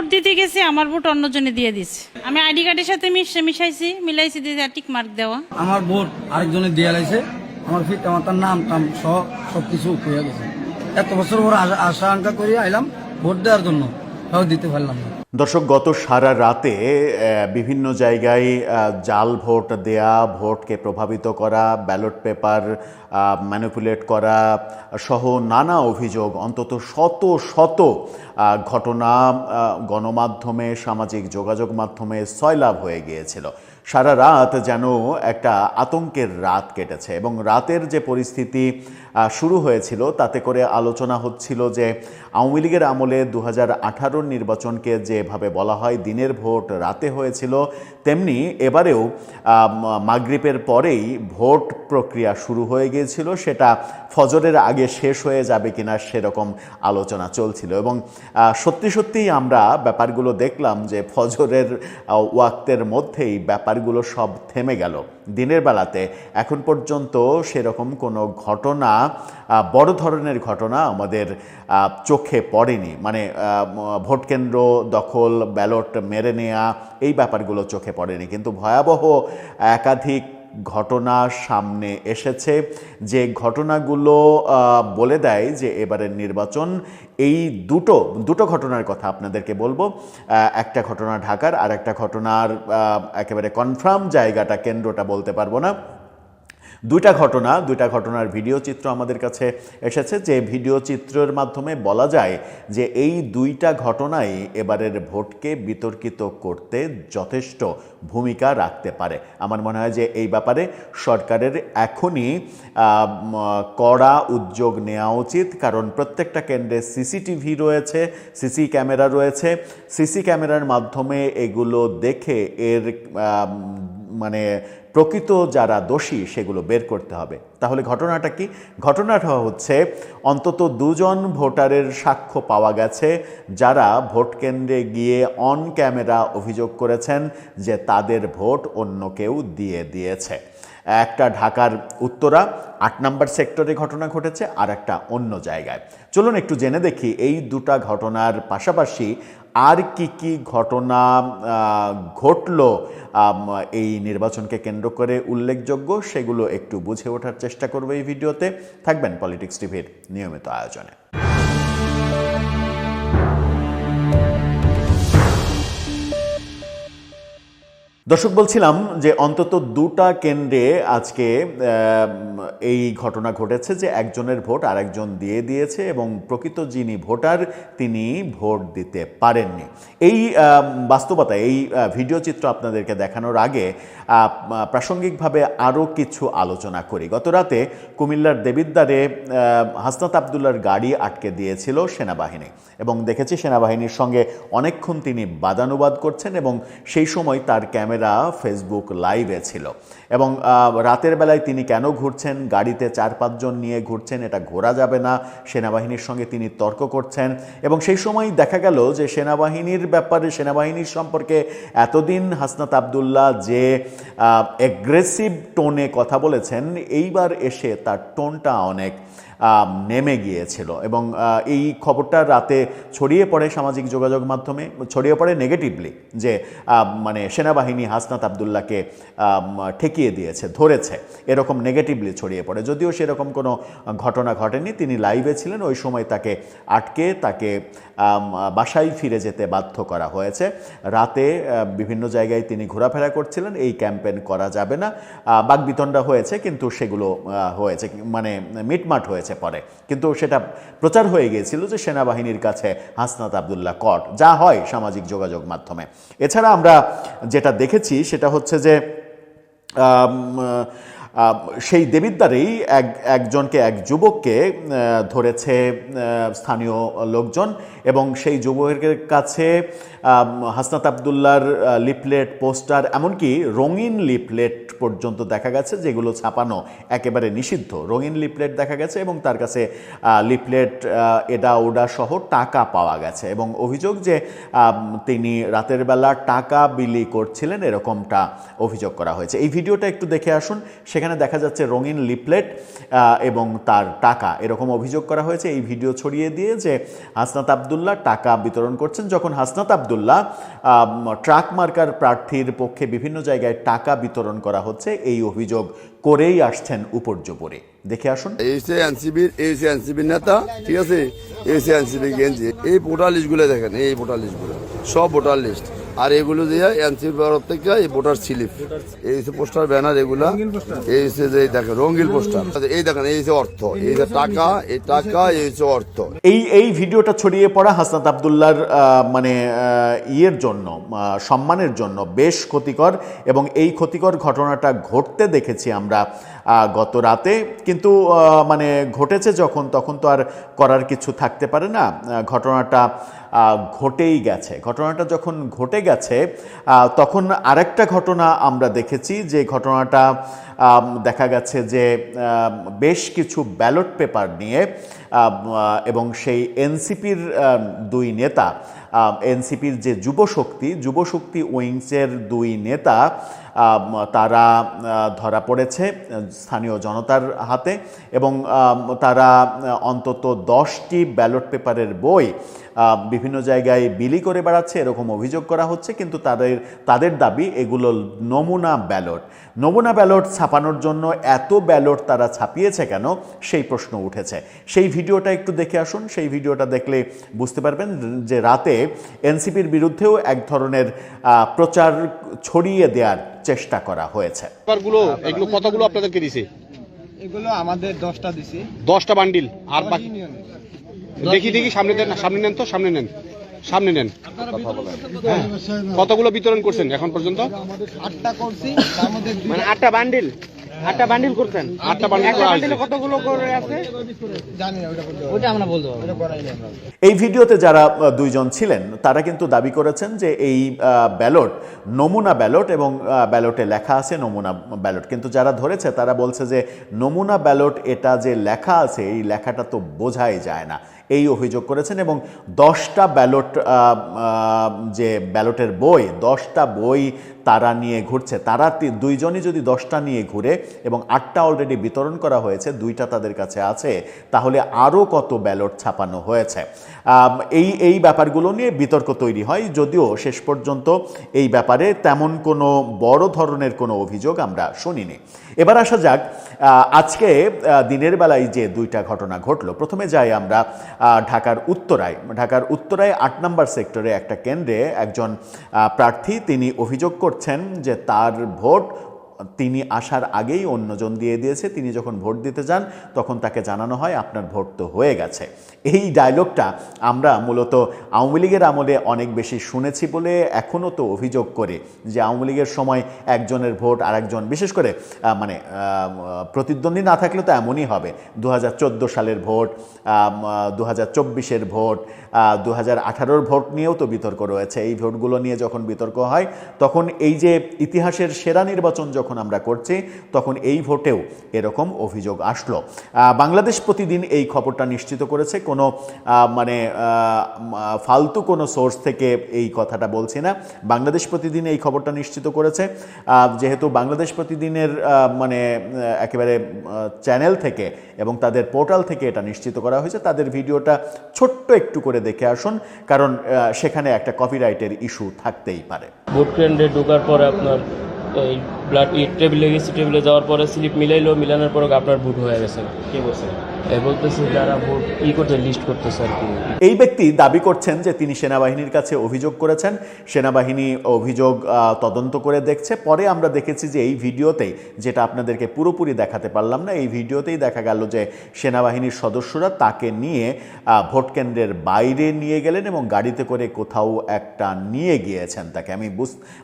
Vote দিতে গেছি, আমার ভোট অন্যজনে দিয়ে দিছে। আমি আইডি কার্ডের সাথে মিশাইছি, মিলাইছি, দিয়ে টিক মার্ক দেওয়া। আমার ভোট আরেকজনে দিয়ে লাইছে, আমার পিতা মাতার নাম টাম সবকিছু হয়ে গেছে। এত বছর পর আশা আঙ্কা করে আইলাম ভোট দেওয়ার জন্য, তাও দিতে পারলাম না। দর্শক, গত সারা রাতে বিভিন্ন জায়গায় জাল ভোট দেয়া, ভোটকে প্রভাবিত করা, ব্যালট পেপার ম্যানিপুলেট করা সহ নানা অভিযোগ, অন্তত শত শত ঘটনা গণমাধ্যমে, সামাজিক যোগাযোগ মাধ্যমে সয়লাভ হয়ে গিয়েছিল। সারা রাত যেন একটা আতঙ্কের রাত কেটেছে এবং রাতের যে পরিস্থিতি শুরু হয়েছিল তাতে করে আলোচনা হচ্ছিল যে আওয়ামী লীগের আমলে 2018 নির্বাচনকে যেভাবে বলা হয় দিনের ভোট রাতে হয়েছিল, তেমনি এবারেও মাগরিবের পরেই ভোট প্রক্রিয়া শুরু হয়ে গিয়েছিল, সেটা ফজরের আগে শেষ হয়ে যাবে কিনা সেরকম আলোচনা চলছিল। এবং সত্যি সত্যিই আমরা ব্যাপারগুলো দেখলাম যে ফজরের ওয়াক্তের মধ্যেই ব্যাপারগুলো সব থেমে গেল। দিনের বেলাতে এখন পর্যন্ত সেরকম কোনো ঘটনা, বড় ধরনের ঘটনা আমাদের চোখে পড়েনি। মানে ভোট কেন্দ্র দখল, ব্যালট মেরে নেওয়া, এই ব্যাপারগুলো চোখে পড়েনি, কিন্তু ভয়াবহ একাধিক ঘটনা সামনে এসেছে, যে ঘটনাগুলো বলে দেয় যে এবারের নির্বাচন, এই দুটো ঘটনার কথা আপনাদেরকে বলবো। একটা ঘটনা ঢাকার, আর একটা ঘটনার একেবারে কনফার্ম জায়গাটা, কেন্দ্রটা বলতে পারবো না। দুইটা ঘটনার ভিডিও চিত্র আমাদের কাছে এসেছে, যে ভিডিও চিত্রের মাধ্যমে বলা যায় যে এই দুইটা ঘটনাই এবারের ভোটকে বিতর্কিত করতে যথেষ্ট ভূমিকা রাখতে পারে। আমার মনে হয় যে এই ব্যাপারে সরকারের এখনই কড়া উদ্যোগ নেওয়া উচিত, কারণ প্রত্যেকটা কেন্দ্রে সিসিটিভি রয়েছে, সিসি ক্যামেরা রয়েছে। সিসি ক্যামেরার মাধ্যমে এগুলো দেখে এর মানে প্রকৃত যারা দোষী সেগুলো বের করতে হবে। তাহলে ঘটনাটা কি? ঘটনাটা হচ্ছে অন্তত দুজন ভোটারের সাক্ষ্য পাওয়া গেছে যারা ভোট কেন্দ্রে গিয়ে অন ক্যামেরা অভিযোগ করেছেন যে তাদের ভোট অন্য কেউ দিয়ে দিয়েছে। একটা ঢাকার উত্তরা 8 নম্বর সেক্টরে ঘটনা ঘটেছে, আর একটা অন্য জায়গায়। চলুন একটু জেনে দেখি এই দুটা ঘটনার পাশাপাশি আর কি ঘটনা ঘটল এই নির্বাচনকে কেন্দ্র করে উল্লেখযোগ্য, সেগুলো একটু বুঝে ওঠার চেষ্টা করব এই ভিডিওতে। থাকবেন পলিটিক্স টিভির নিয়মিত আয়োজনে। দর্শক, বলছিলাম যে অন্তত দুটা কেন্দ্রে আজকে এই ঘটনা ঘটেছে যে একজনের ভোট আরেকজন দিয়ে দিয়েছে এবং প্রকৃত যিনি ভোটার তিনি ভোট দিতে পারেননি। এই বাস্তবতা, এই ভিডিও চিত্র আপনাদেরকে দেখানোর আগে প্রাসঙ্গিকভাবে আরও কিছু আলোচনা করি। গত রাতে কুমিল্লার দেবিদ্বারে হাসনাত আবদুল্লার গাড়ি আটকে দিয়েছিল সেনাবাহিনী, এবং দেখেছি সেনাবাহিনীর সঙ্গে অনেকক্ষণ তিনি বাদানুবাদ করছেন, এবং সেই সময় তার ক্যামেরা ফেসবুক লাইভে ছিল। এবং রাতের বেলায় তিনি কেন ঘুরছেন, গাড়িতে 4-5 জন নিয়ে ঘুরছেন, এটা ঘোরা যাবে না, সেনাবাহিনীর সঙ্গে তিনি তর্ক করছেন। এবং সেই সময় দেখা গেল যে সেনাবাহিনীর ব্যাপারে, সেনাবাহিনীর সম্পর্কে এতদিন হাসনাত আবদুল্লাহ যে অ্যাগ্রেসিভ টোনে কথা বলেছেন, এইবার এসে তার টোনটা অনেক নেমে গিয়েছিল। এবং এই খবরটা রাতে ছড়িয়ে পড়ে সামাজিক যোগাযোগ মাধ্যমে, ছড়িয়ে পড়ে নেগেটিভলি, যে মানে সেনাবাহিনী হাসনাত আবদুল্লাহকে ঠেকিয়ে দিয়েছে, ধরেছে, এরকম নেগেটিভলি ছড়িয়ে পড়ে। যদিও সেরকম কোনো ঘটনা ঘটেনি, তিনি লাইভে ছিলেন, ওই সময় তাকে আটকে তাকে বাসায় ফিরে যেতে বাধ্য করা হয়েছে। রাতে বিভিন্ন জায়গায় তিনি ঘোরাফেরা করছিলেন, এই ক্যাম্পেইন করা যাবে না, বাকবিতণ্ডা হয়েছে, কিন্তু সেগুলো হয়েছে মানে মিটমাট হয়েছে পরে, কিন্তু সেটা প্রচার হয়ে গিয়েছিল যে সেনাবাহিনীর কাছে হাসনাত আবদুল্লাহ কট, যা হয় সামাজিক যোগাযোগ মাধ্যমে। এছাড়া আমরা যেটা দেখেছি সেটা হচ্ছে যে সেই দেবিদ্বারেই এক যুবককে ধরেছে স্থানীয় লোকজন, এবং সেই যুবকের কাছে হাসনাত আবদুল্লাহর লিফলেট, পোস্টার, এমনকি রঙিন লিফলেট পর্যন্ত দেখা গেছে, যেগুলো ছাপানো একেবারে নিষিদ্ধ। রঙিন লিফলেট দেখা গেছে এবং তার কাছে লিফলেট, এডা ওডা সহ টাকা পাওয়া গেছে, এবং অভিযোগ যে তিনি রাতের বেলা টাকা বিলি করছিলেন, এরকমটা অভিযোগ করা হয়েছে। এই ভিডিওটা একটু দেখে আসুন, সেখানে দেখা যাচ্ছে রঙিন লিফলেট এবং তার টাকা এরকম অভিযোগ করা হয়েছে। এই ভিডিও ছড়িয়ে দিয়ে যে হাসনাত আবদুল্লাহ টাকা বিতরণ করছেন, যখন হাসনাত আবদুল্লাহ ট্রাক মার্কার প্রার্থীর পক্ষে বিভিন্ন জায়গায় টাকা বিতরণ করা হচ্ছে, এই অভিযোগ করেই আসছেন উপর্যুপরি। দেখে আসুন। এনসিবির নেতা, ঠিক আছে, এনসিবি গেঞ্জি, এই ভোটার লিস্টগুলো দেখেন, এই ভোটার লিস্টগুলো সব ভোটার লিস্ট, আর এগুলো দিয়ে এনসিবি তরফ থেকে এই ভোটার স্লিপ, এই পোস্টার ব্যানার, এগুলা এই যে দেখেন রঙিন পোস্টার, এই দেখেন এই যে অর্থ, এই যে টাকা, এই টাকা, এই যে অর্থ। এই ভিডিওটা ছড়িয়ে পড়া হাসনাত আবদুল্লাহর মানে ইয়ের জন্য, সম্মানের জন্য বেশ ক্ষতিকর, এবং এই ক্ষতিকর ঘটনাটা ঘটতে দেখেছি আমরা গত রাতে। কিন্তু মানে ঘটেছে যখন, তখন তো আর করার কিছু থাকতে পারে না। ঘটনাটা ঘটেই গেছে। ঘটনাটা যখন ঘটে গেছে তখন আরেকটা ঘটনা আমরা দেখেছি, যে ঘটনাটা দেখা গেছে যে বেশ কিছু ব্যালট পেপার নিয়ে এবং সেই এনসিপির দুই নেতা, এনসিপির যে যুবশক্তি উইংসের দুই নেতা, তারা ধরা পড়েছে স্থানীয় জনতার হাতে, এবং তারা অন্তত 10টি ব্যালট পেপারের বই বিভিন্ন জায়গায় বিলি করে বেড়াচ্ছে এরকম অভিযোগ করা হচ্ছে। কিন্তু তাদের দাবি এগুলো নমুনা ব্যালট ছাপানোর জন্য এত ব্যালট তারা ছাপিয়েছে কেন, সেই প্রশ্ন উঠেছে। সেই ভিডিওটা একটু দেখে আসুন। সেই ভিডিওটা দেখলে বুঝতে পারবেন যে রাতে এনসিপির বিরুদ্ধেও এক ধরনের প্রচার ছড়িয়ে দেওয়ার চেষ্টা করা হয়েছে। এগুলো কতগুলো আপনাদেরকে দিছে? এগুলো আমাদের 10টা দিছে। 10টা বান্ডিল। আর বাকি দেখি সামনে দেন, সামনে নেন তো, সামনে নেন। কতগুলো বিতরণ করছেন এখন পর্যন্ত? 8টা করছি, তার মধ্যে মানে 8টা বান্ডিল করছেন। 8টা বান্ডিল কতগুলো করে আছে জানি না, ওটা আমরা বলতে পারবো, ওটা করাই না আমরা। এই ভিডিওতে যারা দুইজন ছিলেন তারা কিন্তু দাবি করেছেন যে এই ব্যালট নমুনা ব্যালট, এবং ব্যালটে লেখা আছে নমুনা ব্যালট। কিন্তু যারা ধরেছে তারা বলছে যে নমুনা ব্যালট এটা যে লেখা আছে, এই লেখাটা তো বোঝাই যায় না, এই অভিযোগ করেছেন। এবং 10টা ব্যালট, যে ব্যালটের বই, 10টা বই তারা নিয়ে ঘুরছে। তারা দুইজনই যদি 10টা নিয়ে ঘুরে এবং 8টা অলরেডি বিতরণ করা হয়েছে, 2টা তাদের কাছে আছে, তাহলে আরও কত ব্যালট ছাপানো হয়েছে। এই ব্যাপারগুলো নিয়ে বিতর্ক তৈরি হয়, যদিও শেষ পর্যন্ত এই ব্যাপারে তেমন কোনো বড় ধরনের কোনো অভিযোগ আমরা শুনিনি। এবার আসা যাক আজকে দিনের বেলায় যে 2টা ঘটনা ঘটলো। প্রথমে যাই আমরা ঢাকার উত্তরায় 8 নম্বর সেক্টরে একটা কেন্দ্রে একজন প্রার্থী, তিনি অভিযোগ করছেন যে তার ভোট তিনি আসার আগেই অন্যজন দিয়ে দিয়েছে। তিনি যখন ভোট দিতে যান তখন তাকে জানানো হয় আপনার ভোট তো হয়ে গেছে। এই ডায়লগটা আমরা মূলত আওয়ামী লীগের আমলে অনেক বেশি শুনেছি বলে এখনও তো অভিযোগ করে যে আওয়ামী লীগের সময় একজনের ভোট আরেকজন, বিশেষ করে মানে প্রতিদ্বন্দ্বী না থাকলে তো এমনই হবে। 2014 সালের ভোট, 2024-এর ভোট, 2018-র ভোট নিয়েও তো বিতর্ক রয়েছে। এই ভোটগুলো নিয়ে যখন বিতর্ক হয় তখন এই যে ইতিহাসের সেরা নির্বাচন যখন আমরা করছি, তখন এই ভোটেও এরকম অভিযোগ আসলো। বাংলাদেশ প্রতিদিন এই খবরটা নিশ্চিত করেছে, কোনো মানে ফালতু কোনো সোর্স থেকে এই কথাটা বলছি না। বাংলাদেশ প্রতিদিন এই খবরটা নিশ্চিত করেছে, যেহেতু বাংলাদেশ প্রতিদিনের মানে একেবারে চ্যানেল থেকে এবং তাদের পোর্টাল থেকে এটা নিশ্চিত করা হয়েছে। তাদের ভিডিওটা ছোট্ট একটু করে দেখে আসুন, কারণ সেখানে একটা কপিরাইটের ইস্যু থাকতেই পারে। ভোট কেন্দ্রে ঢোকার পরে আপনার এই ব্লাড টেবিলে গেছি, টেবিলে যাওয়ার পরে স্লিপ মিলানোর পরে আপনার ভোট হয়ে গেছে। কে বলছে? বলতেছে যারা ভোট করতে লিস্ট করতেছে আর কি। এই ব্যক্তি দাবি করছেন যে তিনি সেনাবাহিনীর কাছে অভিযোগ করেছেন, সেনাবাহিনী অভিযোগ তদন্ত করে দেখছে। পরে আমরা দেখেছি যে এই ভিডিওতেই, যেটা আপনাদেরকে পুরোপুরি দেখাতে পারলাম না, এই ভিডিওতেই দেখা গেল যে সেনাবাহিনীর সদস্যরা তাকে নিয়ে ভোট কেন্দ্রের বাইরে নিয়ে গেলেন এবং গাড়িতে করে কোথাও একটা নিয়ে গিয়েছেন তাকে। আমি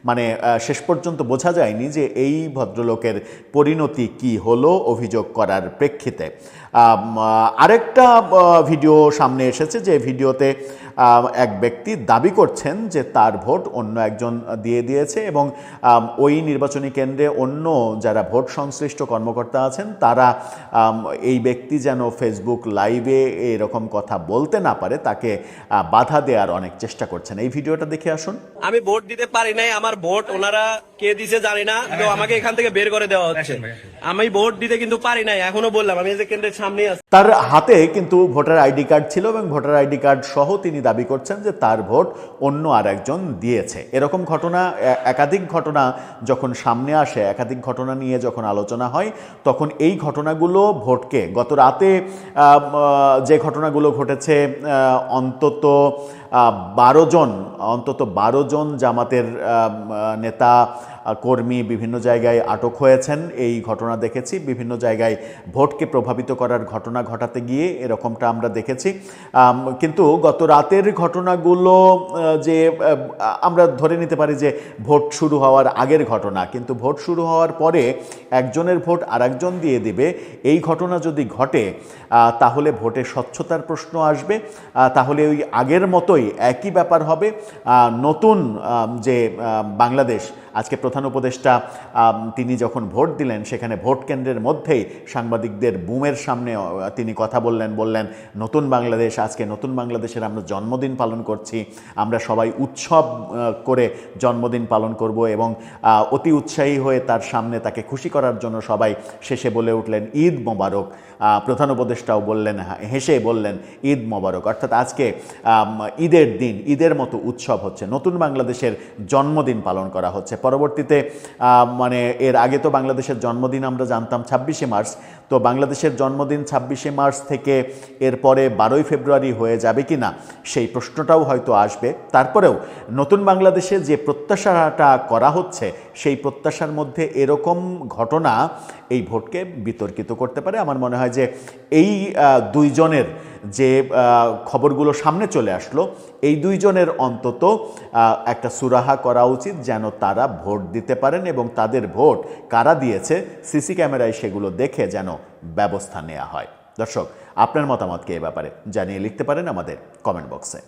মানে শেষ পর্যন্ত বোঝা যায়নি যে এই ভদ্রলোকের পরিণতি কি হলো অভিযোগ করার প্রেক্ষিতে। আরেকটা ভিডিও সামনে এসেছে, যে ভিডিওতে এক ব্যক্তি দাবি করছেন যে তার ভোট অন্য একজন দিয়ে দিয়েছে এবং ওই নির্বাচনী কেন্দ্রে অন্য যারা ভোট সংশ্লিষ্ট কর্মকর্তা আছেন তারা এই ব্যক্তি যেন ফেসবুক লাইভে এরকম কথা বলতে না পারে তাকে বাধা দেওয়ার অনেক চেষ্টা করছেন। এই ভিডিওটা দেখে আসুন। আমি ভোট দিতে পারি নাই, আমার ভোট ওনারা কে দিছে জানি না, তো আমাকে এখান থেকে বের করে দেওয়া হচ্ছে। আমি ভোট দিতে কিন্তু পারি নাই, এখনো বললাম আমি এই যে কেন্দ্রের সামনে আছি। তার হাতে কিন্তু ভোটার আইডি কার্ড ছিল এবং ভোটার আইডি কার্ড সহ তিনি দাবি করছেন যে তার ভোট অন্য আর একজন দিয়েছে। এরকম ঘটনা, একাধিক ঘটনা যখন সামনে আসে, একাধিক ঘটনা নিয়ে যখন আলোচনা হয়, তখন এই ঘটনাগুলো ভোটকে, গত রাতে যে ঘটনাগুলো ঘটেছে অন্তত 12 জন জামাতের নেতা কর্মী বিভিন্ন জায়গায় আটক হয়েছেন। এই ঘটনা দেখেছি, বিভিন্ন জায়গায় ভোটকে প্রভাবিত করার ঘটনা ঘটাতে গিয়ে এরকমটা আমরা দেখেছি। কিন্তু গত রাতের ঘটনাগুলো যে আমরা ধরে নিতে পারি যে ভোট শুরু হওয়ার আগের ঘটনা, কিন্তু ভোট শুরু হওয়ার পরে একজনের ভোট আরেকজন দিয়ে দিবে, এই ঘটনা যদি ঘটে তাহলে ভোটে স্বচ্ছতার প্রশ্ন আসবে, তাহলে ওই আগের মতোই একই ব্যাপার হবে। নতুন যে বাংলাদেশ, আজকে প্রধান উপদেষ্টা তিনি যখন ভোট দিলেন সেখানে ভোট কেন্দ্রের মধ্যেই সাংবাদিকদের বুমের সামনে তিনি কথা বললেন নতুন বাংলাদেশ, আজকে নতুন বাংলাদেশের আমরা জন্মদিন পালন করছি, আমরা সবাই উৎসব করে জন্মদিন পালন করব এবং অতি উৎসাহী হয়ে তার সামনে তাকে খুশি করার জন্য সবাই শেষে বলে উঠলেন ঈদ মোবারক। প্রধান উপদেষ্টাও বললেন, হেসে বললেন ঈদ মোবারক, অর্থাৎ আজকে ঈদের দিন, ঈদের মতো উৎসব হচ্ছে, নতুন বাংলাদেশের জন্মদিন পালন করা হচ্ছে। পরবর্তীতে মানে এর আগে তো বাংলাদেশের জন্মদিন আমরা জানতাম 26শে মার্চ, তো বাংলাদেশের জন্মদিন 26শে মার্চ থেকে এরপরে 12ই ফেব্রুয়ারি হয়ে যাবে কি না সেই প্রশ্নটাও হয়তো আসবে। তারপরেও নতুন বাংলাদেশে যে প্রত্যাশাটা করা হচ্ছে সেই প্রত্যাশার মধ্যে এরকম ঘটনা এই ভোটকে বিতর্কিত করতে পারে। আমার মনে হয় যে এই দুইজনের যে খবরগুলো সামনে চলে আসলো, এই দুইজনের অন্তত একটা সুরাহা করা উচিত যেন তারা ভোট দিতে পারেন এবং তাদের ভোট কারা দিয়েছে সিসি ক্যামেরায় সেগুলো দেখে যেন ব্যবস্থা নেওয়া হয়। দর্শক, আপনার মতামতকে এ ব্যাপারে জানিয়ে লিখতে পারেন আমাদের কমেন্ট বক্সে।